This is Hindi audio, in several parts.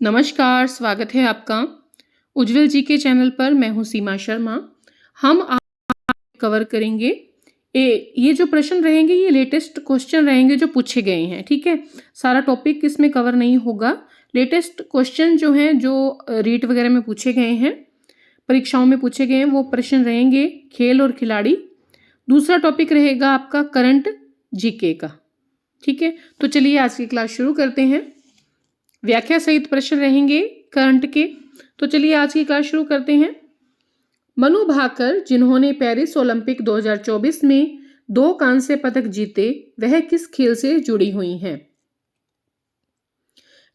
नमस्कार, स्वागत है आपका उज्जवल जी के चैनल पर। मैं हूं सीमा शर्मा। हम आज कवर करेंगे ये जो प्रश्न रहेंगे ये लेटेस्ट क्वेश्चन रहेंगे जो पूछे गए हैं। ठीक है, सारा टॉपिक इसमें कवर नहीं होगा। लेटेस्ट क्वेश्चन जो हैं जो रीट वगैरह में पूछे गए हैं, परीक्षाओं में पूछे गए हैं, वो प्रश्न रहेंगे खेल और खिलाड़ी। दूसरा टॉपिक रहेगा आपका करंट जीके का। ठीक है, तो चलिए आज की क्लास शुरू करते हैं। व्याख्या सहित प्रश्न रहेंगे करंट के। तो चलिए आज की क्लास शुरू करते हैं। मनु भाकर, जिन्होंने पेरिस ओलंपिक 2024 में 2 कांस्य पदक जीते, वह किस खेल से जुड़ी हुई हैं?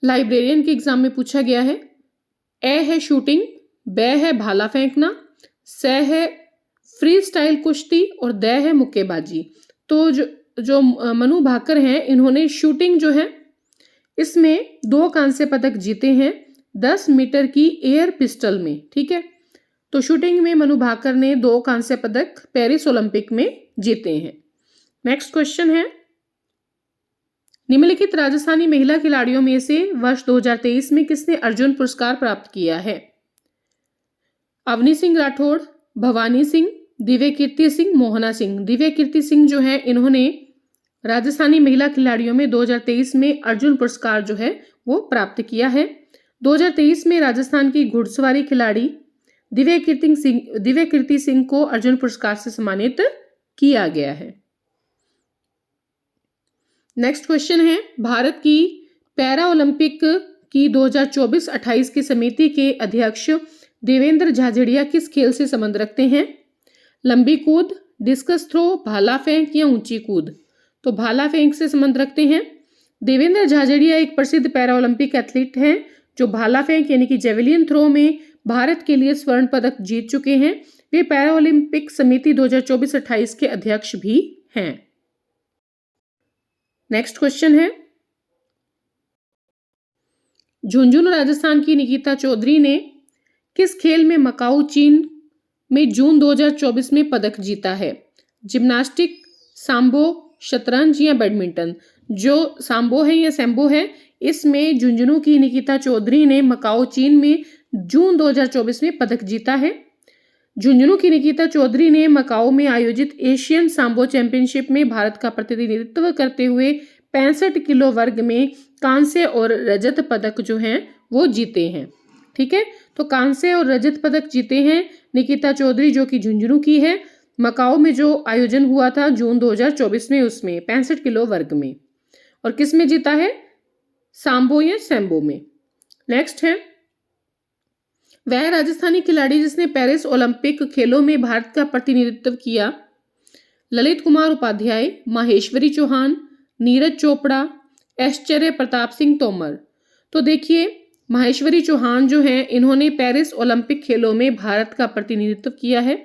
लाइब्रेरियन के एग्जाम में पूछा गया है। ए है शूटिंग, ब है भाला फेंकना, स है फ्री स्टाइल कुश्ती और द है मुक्केबाजी। तो जो मनु भाकर हैं, इन्होंने शूटिंग जो है इसमें 2 कांस्य पदक जीते हैं 10 मीटर की एयर पिस्टल में। ठीक है, तो शूटिंग में मनु भाकर ने 2 कांस्य पदक पेरिस ओलंपिक में जीते हैं। नेक्स्ट क्वेश्चन है, निम्नलिखित राजस्थानी महिला खिलाड़ियों में से वर्ष 2023 में किसने अर्जुन पुरस्कार प्राप्त किया है? अवनी सिंह राठौड़, भवानी सिंह, दिव्य कीर्ति सिंह, मोहना सिंह। दिव्य कीर्ति सिंह जो है, इन्होंने राजस्थानी महिला खिलाड़ियों में 2023 में अर्जुन पुरस्कार जो है वो प्राप्त किया है। 2023 में राजस्थान की घुड़सवारी खिलाड़ी दिव्य कीर्ति सिंह को अर्जुन पुरस्कार से सम्मानित किया गया है। नेक्स्ट क्वेश्चन है, भारत की पैरा ओलंपिक की 2024-28 की समिति के अध्यक्ष देवेंद्र झाझड़िया किस खेल से संबंध रखते हैं? लंबी कूद, डिस्कस थ्रो, भाला फेंक या ऊंची कूद। तो भाला फेंक से संबंध रखते हैं। देवेंद्र झाझड़िया एक प्रसिद्ध पैरा ओलंपिक एथलीट हैं जो भाला फेंक यानी कि जेवलिन थ्रो में भारत के लिए स्वर्ण पदक जीत चुके हैं। वे पैरा ओलंपिक समिति 2024-28 के अध्यक्ष भी हैं। नेक्स्ट क्वेश्चन है, झुंझुनू राजस्थान की निकिता चौधरी ने किस खेल में मकाऊ चीन में जून 2024 में पदक जीता है? जिम्नास्टिक, सांबो, शतरंज या बैडमिंटन। जो सांबो है या सैम्बो है, इसमें झुंझुनू की निकिता चौधरी ने मकाऊ चीन में जून 2024 में पदक जीता है। झुंझुनू की निकिता चौधरी ने मकाऊ में आयोजित एशियन सांबो चैंपियनशिप में भारत का प्रतिनिधित्व करते हुए 65 किलो वर्ग में कांस्य और रजत पदक जो हैं वो जीते हैं। ठीक है, तो कांस्य और रजत पदक जीते हैं निकिता चौधरी जो कि झुंझुनू की है। मकाऊ में जो आयोजन हुआ था जून 2024 में, उसमें 65 किलो वर्ग में। और किस में जीता है? सांबो या सैम्बो में। नेक्स्ट है, वह राजस्थानी खिलाड़ी जिसने पेरिस ओलंपिक खेलों में भारत का प्रतिनिधित्व किया? ललित कुमार उपाध्याय, माहेश्वरी चौहान, नीरज चोपड़ा, ऐश्वर्य प्रताप सिंह तोमर। तो देखिए, माहेश्वरी चौहान जो हैं, इन्होंने पेरिस ओलंपिक खेलों में भारत का प्रतिनिधित्व किया है।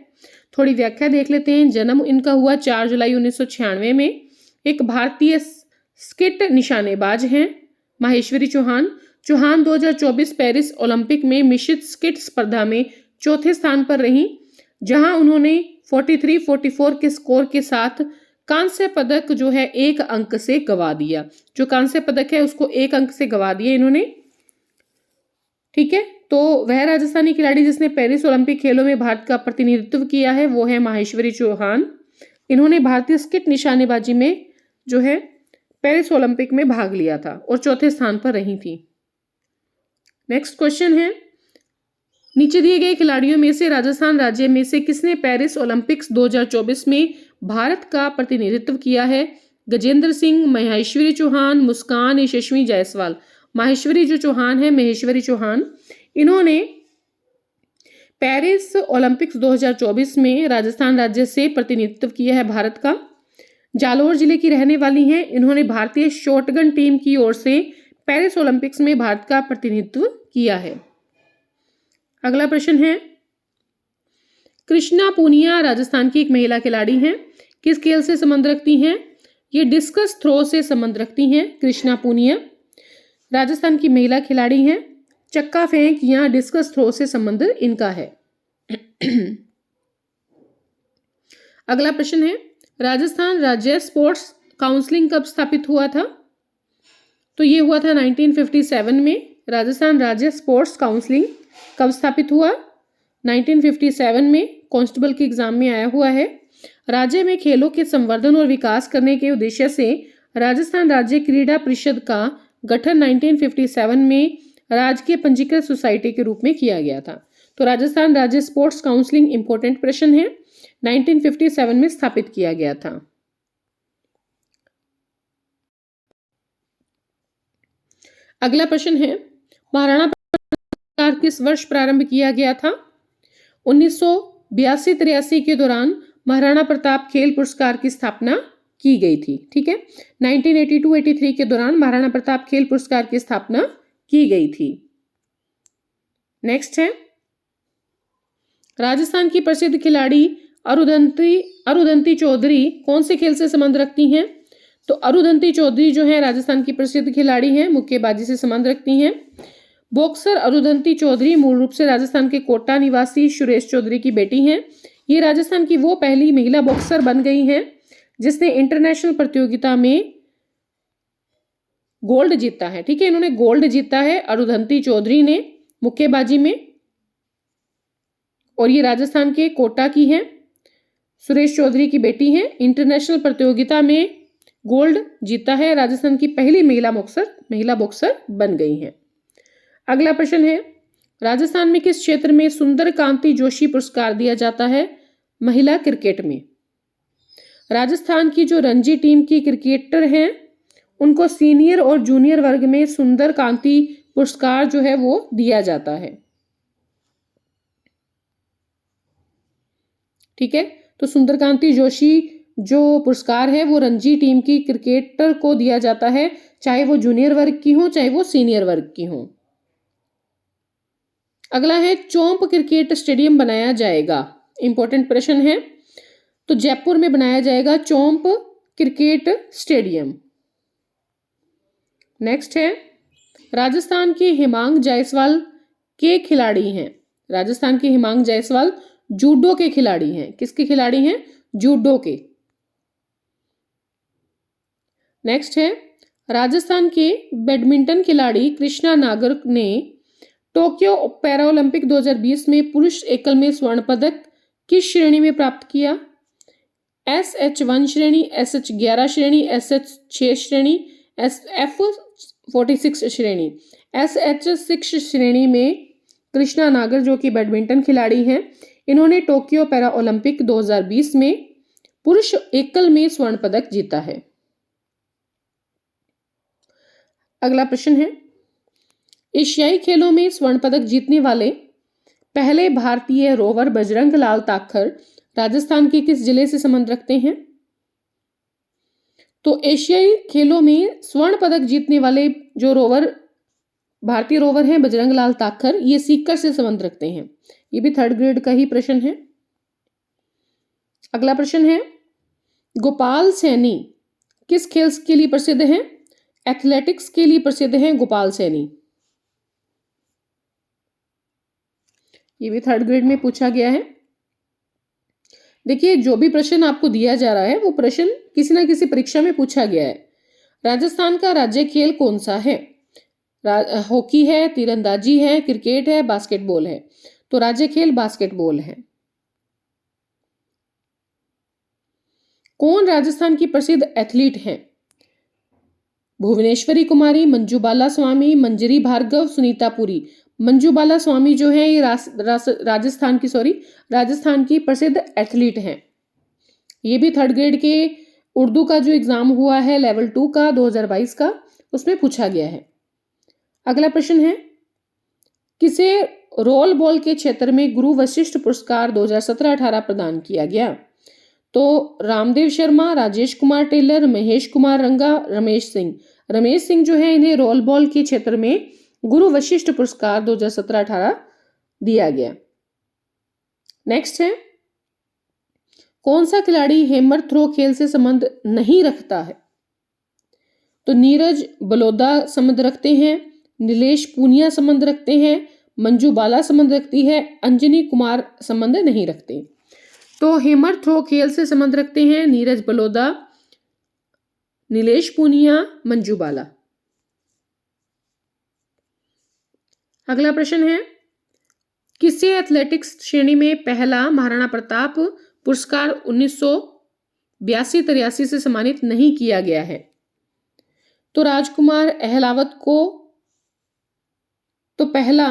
थोड़ी व्याख्या देख लेते हैं। जन्म इनका हुआ 4 जुलाई 1996 में। एक भारतीय स्किट निशानेबाज हैं माहेश्वरी चौहान। 2024 पेरिस ओलंपिक में मिश्रित स्किट स्पर्धा में चौथे स्थान पर रहीं, जहां उन्होंने 43-44 के स्कोर के साथ कांस्य पदक जो है 1 अंक से गंवा दिया। जो कांस्य पदक है उसको 1 अंक से गंवा दिया इन्होंने। ठीक है, तो वह राजस्थानी खिलाड़ी जिसने पेरिस ओलंपिक खेलों में भारत का प्रतिनिधित्व किया है वो है माहेश्वरी चौहान। इन्होंने भारतीय स्किट निशानेबाजी में जो है पेरिस ओलंपिक में भाग लिया था और चौथे स्थान पर रही थी। नेक्स्ट क्वेश्चन है, नीचे दिए गए खिलाड़ियों में से राजस्थान राज्य में से किसने पेरिस ओलंपिक्स 2024 में भारत का प्रतिनिधित्व किया है? गजेंद्र सिंह, माहेश्वरी चौहान, मुस्कान, यशस्वी जायसवाल। माहेश्वरी जो चौहान है, महेश्वरी चौहान, इन्होंने पेरिस ओलंपिक्स 2024 में राजस्थान राज्य से प्रतिनिधित्व किया है भारत का। जालौर जिले की रहने वाली हैं। इन्होंने भारतीय शॉटगन टीम की ओर से पेरिस ओलंपिक्स में भारत का प्रतिनिधित्व किया है। अगला प्रश्न है, कृष्णा पूनिया राजस्थान की एक महिला खिलाड़ी हैं। किस खेल से संबंध रखती हैं? ये डिस्कस थ्रो से संबंध रखती हैं। कृष्णा पूनिया राजस्थान की महिला खिलाड़ी हैं। चक्का फेंक या डिस्कस थ्रो से संबंध इनका है। अगला प्रश्न है, राजस्थान राज्य स्पोर्ट्स काउंसिलिंग कब स्थापित हुआ था? तो ये हुआ था 1957 में। राजस्थान राज्य स्पोर्ट्स काउंसिलिंग कब स्थापित हुआ? 1957 में, कांस्टेबल के एग्जाम में आया हुआ है। राज्य में खेलों के संवर्धन और विकास करने के उद्देश्य से राजस्थान राज्य क्रीड़ा परिषद का गठन 1957 में राजकीय पंजीकृत सोसाइटी के रूप में किया गया था। तो राजस्थान राज्य स्पोर्ट्स काउंसिलिंग इंपॉर्टेंट प्रश्न है, 1957 में स्थापित किया गया था। अगला प्रश्न है, महाराणा प्रताप किस वर्ष प्रारंभ किया गया था? 1982-83 के दौरान महाराणा प्रताप खेल पुरस्कार की स्थापना की गई थी। ठीक है, 1982-83 के दौरान महाराणा प्रताप खेल पुरस्कार की स्थापना की गई थी। नेक्स्ट है, राजस्थान की प्रसिद्ध खिलाड़ी अरुंधति चौधरी कौन से खेल से संबंध रखती हैं? तो अरुंधति चौधरी जो है राजस्थान की प्रसिद्ध खिलाड़ी हैं, मुक्केबाजी से संबंध रखती हैं। बॉक्सर अरुंधति चौधरी मूल रूप से राजस्थान के कोटा निवासी सुरेश चौधरी की बेटी हैं। ये राजस्थान की वो पहली महिला बॉक्सर बन गई हैं जिसने इंटरनेशनल प्रतियोगिता में गोल्ड जीता है। ठीक है, इन्होंने गोल्ड जीता है अरुंधति चौधरी ने मुक्केबाजी में, और ये राजस्थान के कोटा की हैं, सुरेश चौधरी की बेटी हैं। इंटरनेशनल प्रतियोगिता में गोल्ड जीता है, राजस्थान की पहली महिला बॉक्सर बन गई हैं। अगला प्रश्न है, राजस्थान में किस क्षेत्र में सुंदर कांति जोशी पुरस्कार दिया जाता है? महिला क्रिकेट में। राजस्थान की जो रणजी टीम की क्रिकेटर हैं उनको सीनियर और जूनियर वर्ग में सुंदर कांति पुरस्कार जो है वो दिया जाता है। ठीक है, तो सुंदरकांति जोशी जो पुरस्कार है वो रणजी टीम की क्रिकेटर को दिया जाता है, चाहे वो जूनियर वर्ग की हो चाहे वो सीनियर वर्ग की हो। अगला है, चोंप क्रिकेट स्टेडियम बनाया जाएगा, इंपॉर्टेंट प्रश्न है। तो जयपुर में बनाया जाएगा चोंप क्रिकेट स्टेडियम। नेक्स्ट है, राजस्थान के हिमांग जायसवाल के खिलाड़ी हैं। राजस्थान के हिमांग जायसवाल जूडो के खिलाड़ी हैं। किसके खिलाड़ी हैं? जूडो के। नेक्स्ट है, राजस्थान के बैडमिंटन खिलाड़ी कृष्णा नागर ने टोक्यो पैरालंपिक 2020 में पुरुष एकल में स्वर्ण पदक किस श्रेणी में प्राप्त किया? SH1 श्रेणी, SH11 श्रेणी, SH6 श्रेणी, F46 श्रेणी। SH6 श्रेणी में कृष्णा नागर जो कि बैडमिंटन खिलाड़ी हैं, इन्होंने टोक्यो पैरा ओलंपिक 2020 में पुरुष एकल में स्वर्ण पदक जीता है। अगला प्रश्न है, एशियाई खेलों में स्वर्ण पदक जीतने वाले पहले भारतीय रोवर बजरंग लाल ताखर राजस्थान के किस जिले से संबंध रखते हैं? तो एशियाई खेलों में स्वर्ण पदक जीतने वाले जो भारतीय रोवर हैं बजरंग लाल ताखर, ये सीकर से संबंध रखते हैं। ये भी 3rd ग्रेड का ही प्रश्न है। अगला प्रश्न है, गोपाल सैनी किस खेल के लिए प्रसिद्ध हैं? एथलेटिक्स के लिए प्रसिद्ध हैं गोपाल सैनी। ये भी 3rd ग्रेड में पूछा गया है। देखिए, जो भी प्रश्न आपको दिया जा रहा है वो प्रश्न किसी ना किसी परीक्षा में पूछा गया है। राजस्थान का राज्य खेल कौन सा है? हॉकी है, तीरंदाजी है, क्रिकेट है, बास्केटबॉल है। तो राज्य खेल बास्केटबॉल है। कौन राजस्थान की प्रसिद्ध एथलीट हैं? भुवनेश्वरी कुमारी, मंजू बाला स्वामी, मंजरी भार्गव, सुनीता पुरी। मंजू बाला स्वामी जो है ये राजस्थान की प्रसिद्ध एथलीट हैं। ये भी 3rd ग्रेड के उर्दू का जो एग्जाम हुआ है लेवल 2 का 2022 का, उसमें पूछा गया है। अगला प्रश्न है, किसे रोल बॉल के क्षेत्र में गुरु वशिष्ठ पुरस्कार 2017-18 प्रदान किया गया? तो रामदेव शर्मा, राजेश कुमार टेलर, महेश कुमार रंगा, रमेश सिंह जो है इन्हें रोल बॉल के क्षेत्र में गुरु वशिष्ठ पुरस्कार 2017-18 दिया गया। नेक्स्ट है, कौन सा खिलाड़ी हैमर थ्रो खेल से संबंध नहीं रखता है? तो नीरज बलोदा संबंध रखते हैं, नीलेश पूनिया संबंध रखते हैं, मंजू बाला संबंध रखती है, अंजनी कुमार संबंध नहीं रखते। तो हैमर थ्रो खेल से संबंध रखते हैं नीरज बलोदा, नीलेश पूनिया, मंजू बाला। अगला प्रश्न है, किसे एथलेटिक्स श्रेणी में पहला महाराणा प्रताप पुरस्कार 1982-83 से सम्मानित नहीं किया गया है? तो राजकुमार अहलावत को तो पहला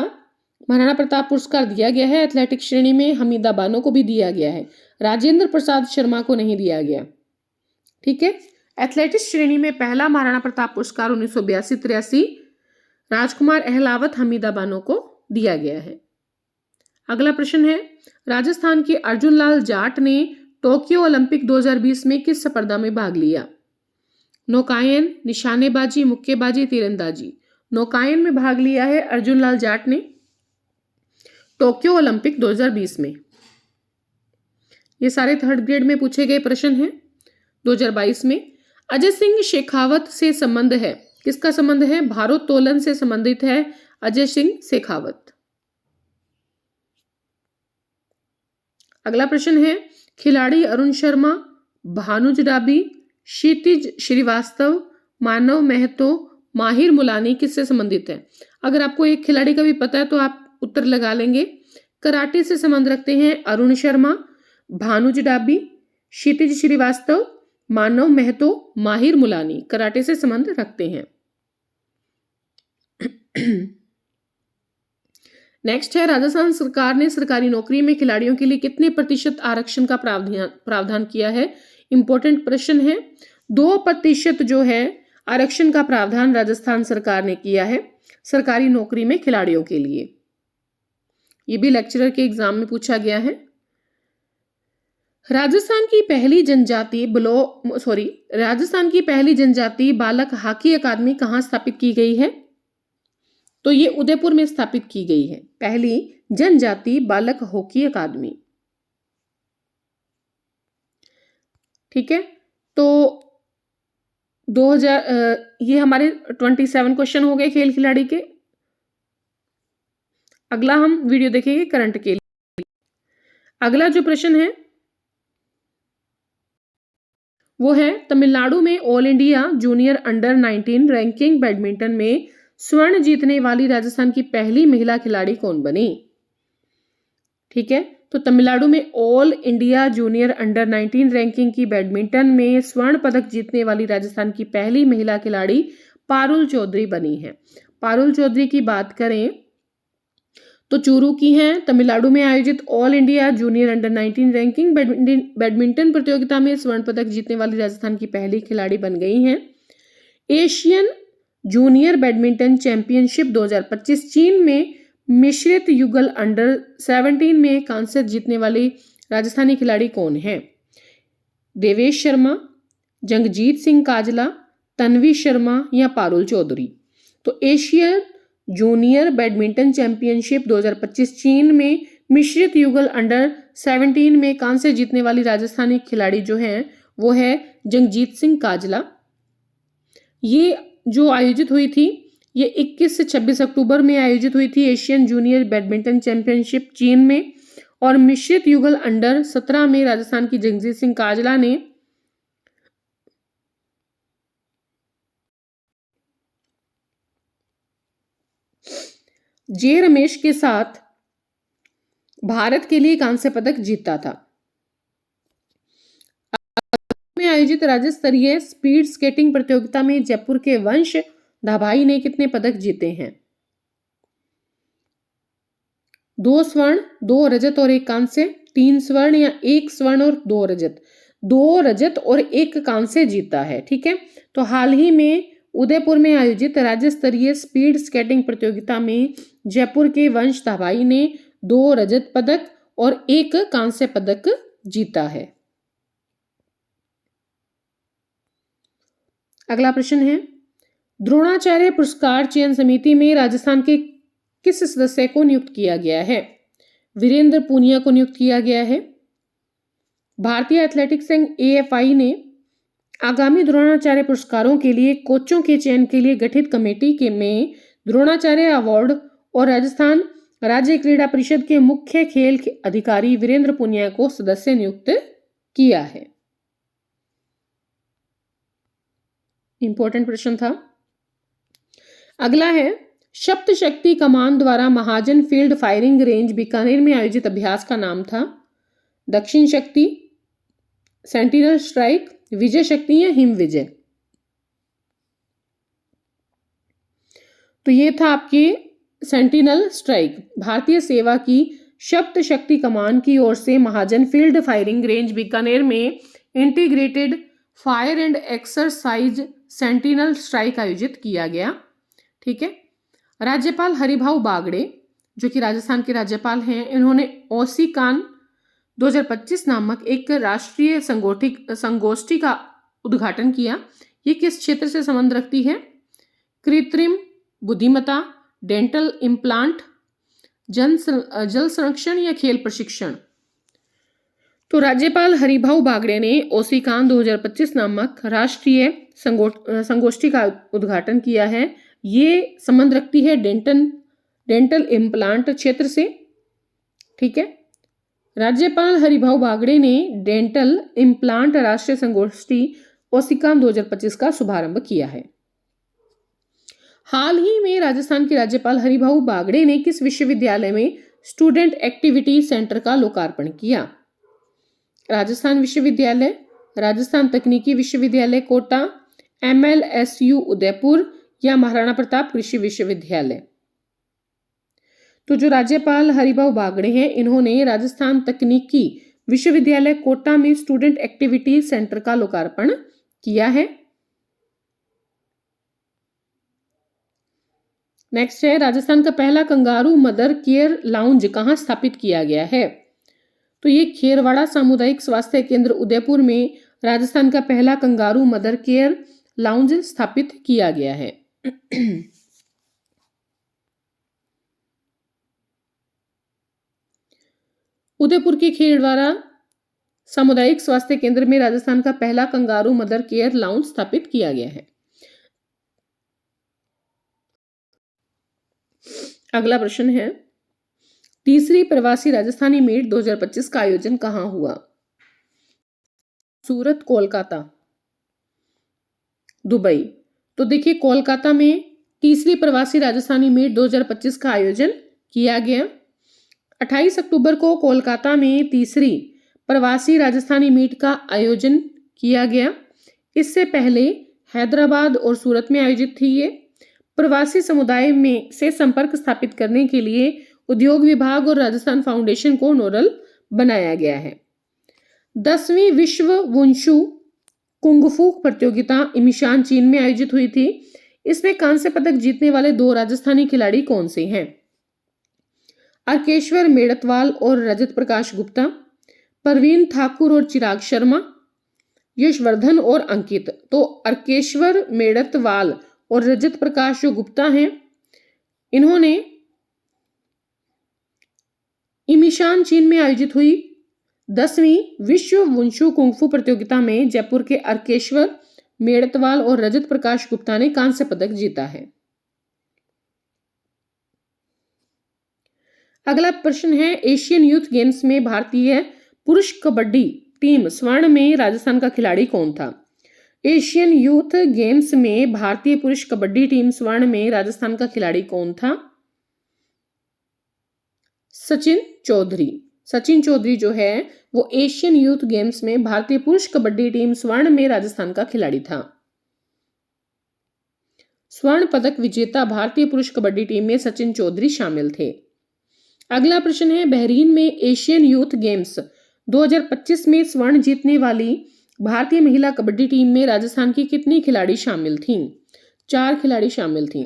महाराणा प्रताप पुरस्कार दिया गया है एथलेटिक्स श्रेणी में, हमीदा बानो को भी दिया गया है, राजेंद्र प्रसाद शर्मा को नहीं दिया गया। ठीक है, एथलेटिक्स श्रेणी में पहला महाराणा प्रताप पुरस्कार 1982-83 राजकुमार अहलावत, हमीदा बानो को दिया गया है। अगला प्रश्न है, राजस्थान के अर्जुन लाल जाट ने टोक्यो ओलंपिक 2020 में किस स्पर्धा में भाग लिया? नौकायन, निशानेबाजी, मुक्केबाजी, तीरंदाजी। नौकायन में भाग लिया है अर्जुन लाल जाट ने टोक्यो ओलंपिक 2020 में। ये सारे थर्ड ग्रेड में पूछे गए प्रश्न हैं 2022 में। अजय सिंह शेखावत से संबंध है, किसका संबंध है? भारोत्तोलन से संबंधित है अजय सिंह शेखावत। अगला प्रश्न है, खिलाड़ी अरुण शर्मा, भानुज डाबी, क्षितिज श्रीवास्तव, मानव महतो, माहिर मुलानी किससे संबंधित है? अगर आपको एक खिलाड़ी का भी पता है तो आप उत्तर लगा लेंगे। कराटे से संबंध रखते हैं अरुण शर्मा, भानुज डाबी, क्षितिज श्रीवास्तव, मानव महतो, माहिर मुलानी कराटे से संबंध रखते हैं। नेक्स्ट है, राजस्थान सरकार ने सरकारी नौकरी में खिलाड़ियों के लिए कितने प्रतिशत आरक्षण का प्रावधान किया है? इंपॉर्टेंट प्रश्न है। 2% जो है आरक्षण का प्रावधान राजस्थान सरकार ने किया है सरकारी नौकरी में खिलाड़ियों के लिए। ये भी लेक्चरर के एग्जाम में पूछा गया है। राजस्थान की पहली जनजाति बालक हॉकी अकादमी कहाँ स्थापित की गई है? तो ये उदयपुर में स्थापित की गई है पहली जनजाति बालक हॉकी अकादमी। ठीक है, तो 2000 ये हमारे 27 क्वेश्चन हो गए खेल खिलाड़ी के। अगला हम वीडियो देखेंगे करंट के लिए। अगला जो प्रश्न है वो है, तमिलनाडु में all India junior under 19 ranking badminton में स्वर्ण जीतने वाली राजस्थान की पहली महिला खिलाड़ी कौन बनी? ठीक है, तो तमिलनाडु में all India junior under 19 ranking की बैडमिंटन में स्वर्ण पदक जीतने वाली राजस्थान की पहली महिला खिलाड़ी पारुल चौधरी बनी है। पारुल चौधरी की बात करें तो चूरू की हैं। तमिलनाडु में आयोजित all India junior under 19 ranking badminton प्रतियोगिता में स्वर्ण पदक जीतने वाली राजस्थान की पहली खिलाड़ी बन गई हैं। एशियन जूनियर बैडमिंटन चैंपियनशिप 2025 चीन में मिश्रित युगल अंडर 17 में कांस्य जीतने वाली राजस्थानी खिलाड़ी कौन है? देवेश शर्मा, जंगजीत सिंह काजला, तन्वी शर्मा या पारुल चौधरी? तो एशियन जूनियर बैडमिंटन चैंपियनशिप 2025 चीन में मिश्रित युगल अंडर 17 में कांस्य जीतने वाली राजस्थानी खिलाड़ी जो है वो है जंगजीत सिंह काजला। ये जो आयोजित हुई थी ये 21 से 26 अक्टूबर में आयोजित हुई थी एशियन जूनियर बैडमिंटन चैंपियनशिप चीन में, और मिश्रित युगल अंडर 17 में राजस्थान की जंगजीत सिंह काजला ने जे रमेश के साथ भारत के लिए कांस्य पदक जीता था। में आयोजित राज्य स्तरीय स्पीड स्केटिंग प्रतियोगिता में जयपुर के वंश धाबाई ने कितने पदक जीते हैं? 2 स्वर्ण, 2 रजत और 1 कांस्य, 3 स्वर्ण या 1 स्वर्ण और 2 रजत? 2 रजत और 1 कांस्य जीता है। ठीक है, तो हाल ही में उदयपुर में आयोजित राज्य स्तरीय स्पीड स्केटिंग प्रतियोगिता में जयपुर के वंश धाबाई ने 2 रजत पदक और 1 कांस्य पदक जीता है। अगला प्रश्न है, द्रोणाचार्य पुरस्कार चयन समिति में राजस्थान के किस सदस्य को नियुक्त किया गया है? वीरेंद्र पूनिया को नियुक्त किया गया है। भारतीय एथलेटिक्स संघ AFI ने आगामी द्रोणाचार्य पुरस्कारों के लिए कोचों के चयन के लिए गठित कमेटी के में द्रोणाचार्य अवार्ड और राजस्थान राज्य क्रीड़ा परिषद के मुख्य खेल अधिकारी वीरेंद्र पूनिया को सदस्य नियुक्त किया है। इंपॉर्टेंट प्रश्न था। अगला है, सप्त शक्ति कमान द्वारा महाजन फील्ड फायरिंग रेंज बीकानेर में आयोजित अभ्यास का नाम था दक्षिण शक्ति, सेंटिनल स्ट्राइक, विजय शक्ति या हिम विजय। तो ये था आपके सेंटिनल स्ट्राइक। भारतीय सेवा की सप्त शक्ति कमान की ओर से महाजन फील्ड फायरिंग रेंज बीकानेर में integrated fire and exercise sentinel strike आयोजित किया गया। ठीक है। राज्यपाल हरिभाऊ बागड़े जो कि राजस्थान के राज्यपाल हैं, इन्होंने ओसीकान 2025 नामक एक राष्ट्रीय संगोष्ठी का उद्घाटन किया। ये किस क्षेत्र से संबंध रखती है? कृत्रिम बुद्धिमत्ता, डेंटल इम्प्लांट, जल संरक्षण या खेल प्रशिक्षण। तो राज्यपाल हरिभाऊ बागड़े ने ओसीकान 2025 नामक राष्ट्रीय संगोष्ठी का उद्घाटन किया है। ये संबंध रखती है डेंटल इम्प्लांट क्षेत्र से। ठीक है। राज्यपाल हरिभाऊ बागड़े ने डेंटल इम्प्लांट राष्ट्रीय संगोष्ठी ओसीकान 2025 का शुभारंभ किया है। हाल ही में राजस्थान के राज्यपाल हरिभाऊ बागड़े ने किस विश्वविद्यालय में स्टूडेंट एक्टिविटी सेंटर का लोकार्पण किया? राजस्थान विश्वविद्यालय, राजस्थान तकनीकी विश्वविद्यालय कोटा, MLSU उदयपुर या महाराणा प्रताप कृषि विश्वविद्यालय। तो जो राज्यपाल हरिभाऊ बागड़े हैं, इन्होंने राजस्थान तकनीकी विश्वविद्यालय कोटा में स्टूडेंट एक्टिविटी सेंटर का लोकार्पण किया है। नेक्स्ट है, राजस्थान का पहला कंगारू मदर केयर लाउंज कहां स्थापित किया गया है? तो ये खेरवाड़ा सामुदायिक स्वास्थ्य केंद्र उदयपुर में राजस्थान का पहला कंगारू मदर केयर लाउंज स्थापित किया गया है। उदयपुर के खेरवाड़ा सामुदायिक स्वास्थ्य केंद्र में राजस्थान का पहला कंगारू मदर केयर लाउंज स्थापित किया गया है। अगला प्रश्न है, तीसरी प्रवासी राजस्थानी मीट 2025 का आयोजन कहां हुआ? सूरत, कोलकाता, दुबई। तो देखिए, कोलकाता में तीसरी प्रवासी राजस्थानी मीट 2025 का आयोजन किया गया। 28 अक्टूबर को कोलकाता में तीसरी प्रवासी राजस्थानी मीट का आयोजन किया गया। इससे पहले हैदराबाद और सूरत में आयोजित थी। ये प्रवासी समुदाय में से संपर्क स्थापित करने के लिए उद्योग विभाग और राजस्थान फाउंडेशन को नोडल बनाया गया है। 10वीं विश्व वुशु कुंगफू प्रतियोगिता इमिशान, चीन में आयोजित हुई थी। इसमें कांस्य पदक जीतने वाले 2 राजस्थानी खिलाड़ी कौन से हैं? अर्केश्वर मेड़तवाल और रजत प्रकाश गुप्ता, परवीन ठाकुर और चिराग शर्मा, यशवर्धन और अंकित। तो अर्केश्वर मेड़तवाल और रजत प्रकाश जो गुप्ता हैं, इन्होंने इमिशान, चीन में आयोजित हुई 10वीं विश्व वुशु कुंगफू प्रतियोगिता में जयपुर के अर्केश्वर मेड़तवाल और रजत प्रकाश गुप्ता ने कांस्य पदक जीता है। अगला प्रश्न है, एशियन यूथ गेम्स में भारतीय पुरुष कबड्डी टीम स्वर्ण में राजस्थान का खिलाड़ी कौन था? एशियन यूथ गेम्स में भारतीय पुरुष कबड्डी टीम स्वर्ण में राजस्थान का खिलाड़ी कौन था? सचिन चौधरी। सचिन चौधरी जो है वो एशियन यूथ गेम्स में भारतीय पुरुष कबड्डी टीम स्वर्ण में राजस्थान का खिलाड़ी था। स्वर्ण पदक विजेता भारतीय पुरुष कबड्डी टीम में सचिन चौधरी शामिल थे। अगला प्रश्न है, बहरीन में एशियन यूथ गेम्स 2025 में स्वर्ण जीतने वाली भारतीय महिला कबड्डी टीम में राजस्थान की कितनी खिलाड़ी शामिल थीं? 4 खिलाड़ी शामिल थीं।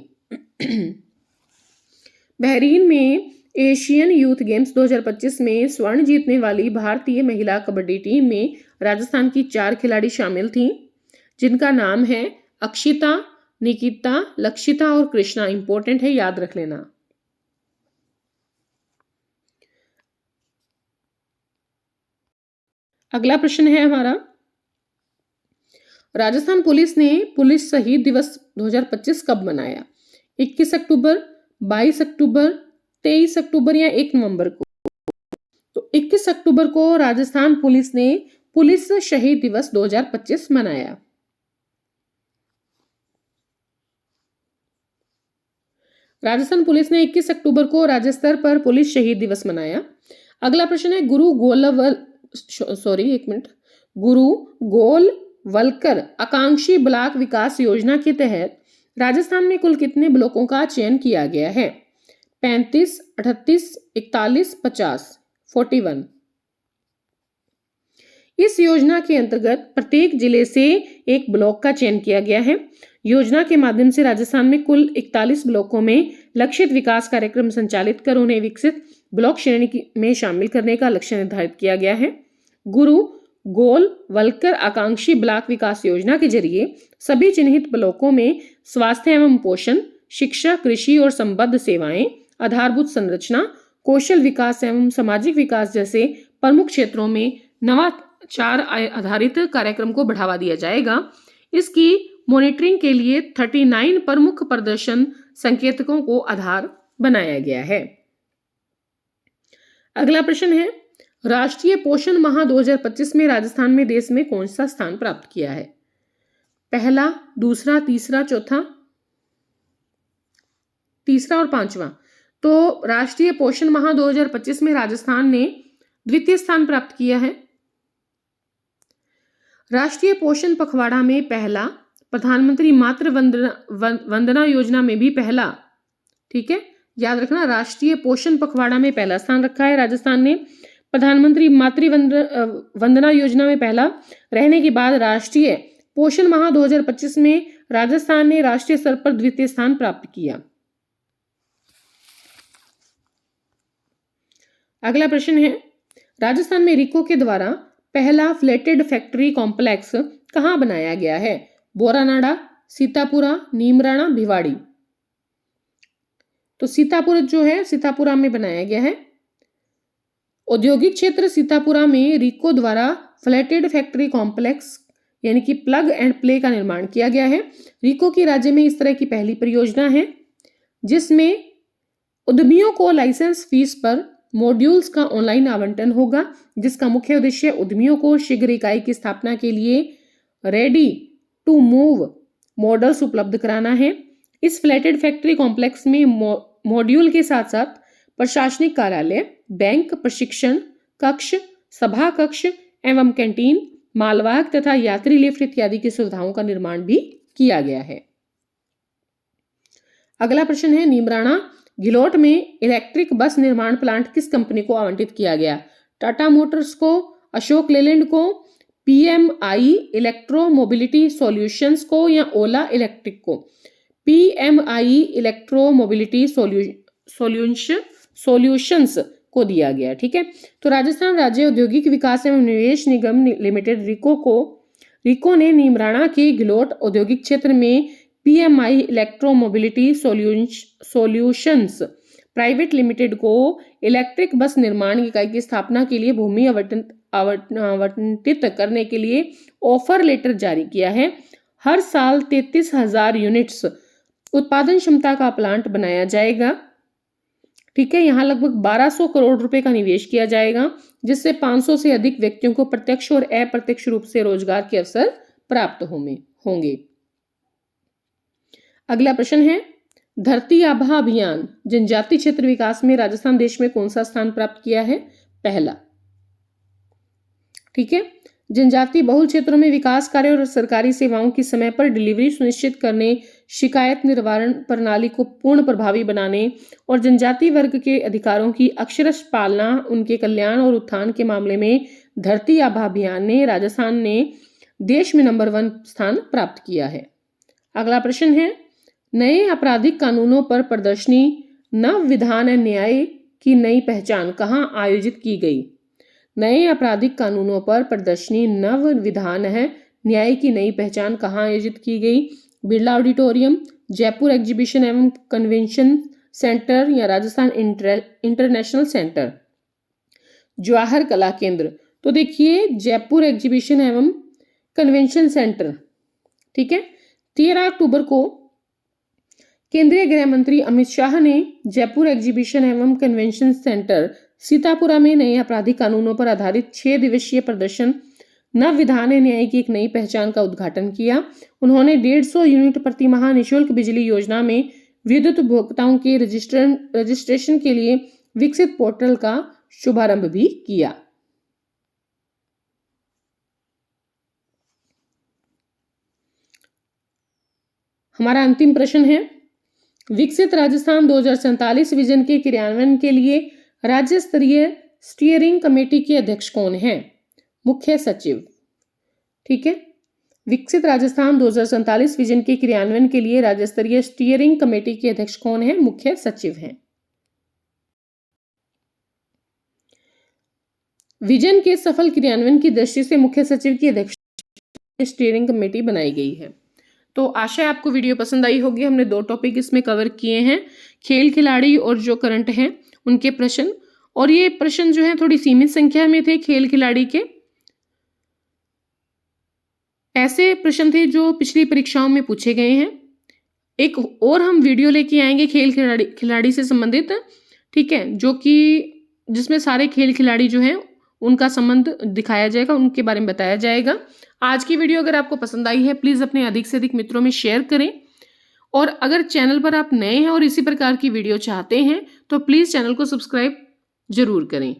बहरीन में एशियन यूथ गेम्स 2025 में स्वर्ण जीतने वाली भारतीय महिला कबड्डी टीम में राजस्थान की 4 खिलाड़ी शामिल थीं, जिनका नाम है अक्षिता, निकिता, लक्षिता और कृष्णा। इंपॉर्टेंट है, याद रख लेना। अगला प्रश्न है हमारा, राजस्थान पुलिस ने पुलिस शहीद दिवस 2025 कब मनाया? 21 अक्टूबर, 22 अक्टूबर, 23 अक्टूबर या 1 नवंबर को? तो 21 अक्टूबर को राजस्थान पुलिस ने पुलिस शहीद दिवस 2025 मनाया। राजस्थान पुलिस ने 21 अक्टूबर को राज्य स्तर पर पुलिस शहीद दिवस मनाया। अगला प्रश्न है गुरु गोलवलकर आकांक्षी ब्लॉक विकास योजना के तहत राजस्थान में कुल कितने ब्लॉकों का चयन किया गया है? 35, 38, 41, 50, 41। इस योजना के अंतर्गत प्रत्येक जिले से एक ब्लॉक का चयन किया गया है। योजना के माध्यम से राजस्थान में कुल 41 ब्लॉकों में लक्षित विकास कार्यक्रम संचालित कर उन्हें विकसित ब्लॉक श्रेणी में शामिल करने का लक्ष्य निर्धारित किया गया है। गुरु गोलवलकर आकांक्षी ब्लॉक विकास योजना के जरिए सभी चिन्हित ब्लॉकों में स्वास्थ्य एवं पोषण, शिक्षा, कृषि और संबद्ध सेवाएं, आधारभूत संरचना, कौशल विकास एवं सामाजिक विकास जैसे प्रमुख क्षेत्रों में नवाचार आधारित कार्यक्रम को बढ़ावा दिया जाएगा। इसकी मॉनिटरिंग के लिए 39 प्रमुख प्रदर्शन संकेतकों को आधार बनाया गया है। अगला प्रश्न है, राष्ट्रीय पोषण माह 2025 में राजस्थान में देश में कौन सा स्थान प्राप्त किया है? पहला, दूसरा, तीसरा, चौथा, तीसरा और पांचवा। तो राष्ट्रीय पोषण माह 2025 में राजस्थान ने द्वितीय स्थान प्राप्त किया है। राष्ट्रीय पोषण पखवाड़ा में पहला, प्रधानमंत्री मातृ वंदना योजना में भी पहला। ठीक है, याद रखना, राष्ट्रीय पोषण पखवाड़ा में पहला स्थान रखा है राजस्थान ने। प्रधानमंत्री मातृ वंदना योजना में पहला रहने के बाद राष्ट्रीय पोषण माह 2025 में राजस्थान ने राष्ट्रीय स्तर पर द्वितीय स्थान प्राप्त किया। अगला प्रश्न है, राजस्थान में रिको के द्वारा पहला फ्लैटेड फैक्ट्री कॉम्प्लेक्स कहां बनाया गया है? बोरानाडा, सीतापुरा, नीमराणा, भिवाड़ी। तो सीतापुर जो है सीतापुरा में बनाया गया है। औद्योगिक क्षेत्र सीतापुरा में रिको द्वारा फ्लैटेड फैक्ट्री कॉम्प्लेक्स यानी कि प्लग एंड प्ले का निर्माण किया गया है। रिको की राज्य में इस तरह की पहली परियोजना है जिसमें उद्यमियों को लाइसेंस फीस पर मॉड्यूल्स का ऑनलाइन आवंटन होगा, जिसका मुख्य उद्देश्य उद्यमियों को शीघ्र इकाई की स्थापना के लिए रेडी टू मूव मॉडल्स उपलब्ध कराना है। इस फ्लैटेड फैक्ट्री कॉम्प्लेक्स में मॉड्यूल के साथ साथ प्रशासनिक कार्यालय, बैंक, प्रशिक्षण कक्ष, सभा कक्ष एवं कैंटीन, मालवाहक तथा यात्री लिफ्ट इत्यादि की सुविधाओं का निर्माण भी किया गया है। अगला प्रश्न है, नीमराणा घिलोट में इलेक्ट्रिक बस निर्माण प्लांट किस कंपनी को आवंटित किया गया? टाटा मोटर्स को, अशोक लेलैंड को, पीएमआई इलेक्ट्रो मोबिलिटी सॉल्यूशंस को या ओला इलेक्ट्रिक को? पीएमआई इलेक्ट्रो मोबिलिटी सॉल्यूशंस को दिया गया। ठीक है, तो राजस्थान राज्य औद्योगिक विकास एवं निवेश निगम लिमिटेड रिको ने नीमराणा के घिलोट औद्योगिक क्षेत्र में PMI electro mobility solutions private limited को इलेक्ट्रिक बस निर्माण इकाई की स्थापना के लिए भूमि आवंटित करने के लिए ऑफर लेटर जारी किया है। हर साल 33,000 यूनिट्स उत्पादन क्षमता का प्लांट बनाया जाएगा। ठीक है, यहाँ लगभग 1200 करोड़ रुपए का निवेश किया जाएगा, जिससे 500 से अधिक व्यक्तियों को प्रत्यक्ष और अप्रत्यक्ष रूप से रोजगार के अवसर प्राप्त होंगे। अगला प्रश्न है, धरती आभा अभियान जनजाति क्षेत्र विकास में राजस्थान देश में कौन सा स्थान प्राप्त किया है? पहला। ठीक है, जनजाति बहुल क्षेत्रों में विकास कार्य और सरकारी सेवाओं की समय पर डिलीवरी सुनिश्चित करने, शिकायत निवारण प्रणाली को पूर्ण प्रभावी बनाने और जनजाति वर्ग के अधिकारों की अक्षरश पालना, उनके कल्याण और उत्थान के मामले में धरती आभा अभियान ने राजस्थान ने देश में नंबर 1 स्थान प्राप्त किया है। अगला प्रश्न है, नए आपराधिक कानूनों पर प्रदर्शनी नव विधान न्याय की नई पहचान कहां आयोजित की गई? नए आपराधिक कानूनों पर प्रदर्शनी नव विधान है न्याय की नई पहचान कहां आयोजित की गई? बिरला ऑडिटोरियम, जयपुर एग्जीबिशन एवं कन्वेंशन सेंटर या राजस्थान इंटरनेशनल सेंटर, जवाहर कला केंद्र। तो देखिए, जयपुर एग्जीबिशन एवं कन्वेंशन सेंटर। ठीक है, 13 अक्टूबर को केंद्रीय गृह मंत्री अमित शाह ने जयपुर एग्जीबिशन एवं कन्वेंशन सेंटर सीतापुरा में नए आपराधिक कानूनों पर आधारित 6 दिवसीय प्रदर्शन नव विधान न्याय की एक नई पहचान का उद्घाटन किया। उन्होंने 150 यूनिट प्रति माह निःशुल्क बिजली योजना में विद्युत उपभोक्ताओं के रजिस्ट्रेशन के लिए विकसित पोर्टल का शुभारंभ भी किया। हमारा अंतिम प्रश्न है, विकसित राजस्थान 2047 विजन के क्रियान्वयन के लिए राज्य स्तरीय स्टीयरिंग कमेटी के अध्यक्ष कौन है? मुख्य सचिव। ठीक है, विकसित राजस्थान 2047 विजन के क्रियान्वयन के लिए राज्य स्तरीय स्टीयरिंग कमेटी के अध्यक्ष कौन है? मुख्य सचिव हैं। विजन के सफल क्रियान्वयन की दृष्टि से मुख्य सचिव की अध्यक्षता स्टीयरिंग कमेटी बनाई गई है। तो आशा है आपको वीडियो पसंद आई होगी। हमने 2 टॉपिक इसमें कवर किए हैं, खेल खिलाड़ी और जो करंट हैं उनके प्रश्न। और ये प्रश्न जो है थोड़ी सीमित संख्या में थे खेल खिलाड़ी के। ऐसे प्रश्न थे जो पिछली परीक्षाओं में पूछे गए हैं। एक और हम वीडियो लेके आएंगे खेल खिलाड़ी से संबंधित, ठीक है, जो कि जिसमें सारे खेल खिलाड़ी जो हैं उनका संबंध दिखाया जाएगा, उनके बारे में बताया जाएगा। आज की वीडियो अगर आपको पसंद आई है, प्लीज़ अपने अधिक से अधिक मित्रों में शेयर करें। और अगर चैनल पर आप नए हैं और इसी प्रकार की वीडियो चाहते हैं तो प्लीज़ चैनल को सब्सक्राइब जरूर करें।